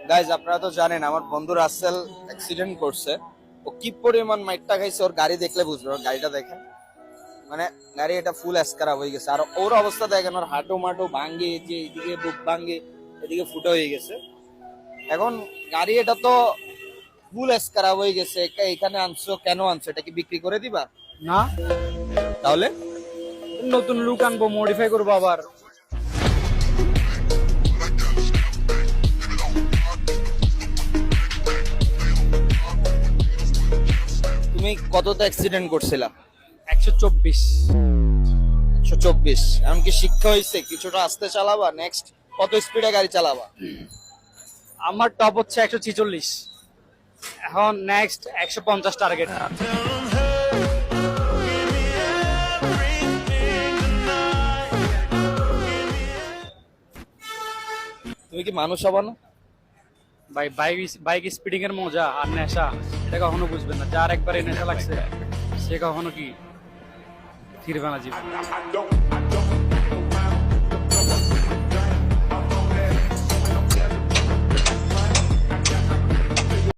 Guys আপনারা তো জানেন আমার বন্ধু রাসেল অ্যাক্সিডেন্ট করছে। ও কি পরিমাণ মাইটটা খাইছে ওর গাড়ি দেখলে বুঝবে। ওর গাড়িটা দেখেন, মানে গাড়ি এটা ফুল খারাপ হয়ে গেছে। আর ওর অবস্থা দেখেন, ওর হাঁটু মাটু ভাঙ্গে, যে এদিকে বুক ভাঙ্গে, এদিকে ফুটো হয়ে গেছে। এখন গাড়ি এটা তো ফুল খারাপ হয়ে গেছে। এখানে আনছো কেন আনছো? এটা কি বিক্রি করে দিবা? না, তাহলে নতুন লুক আনবো, মডিফাই করবো আবার। তুমি কততে অ্যাক্সিডেন্ট করছিলা? 124। 124। এমনকি শিক্ষা হয়েছে কিছুটা আস্তে চালাবা? নেক্সট কত স্পিডে গাড়ি চালাবা? আমার টপ হচ্ছে 146, এখন নেক্সট 150 টার্গেট। তুমি কি মানুষ হবা না? ভাই বাইক স্পিডিং এর মজা আর নেশা এটা কখনো বুঝবেন না। যার একবার এই নেশা লাগছে সে কখনো কি ফিরবে না জীবন।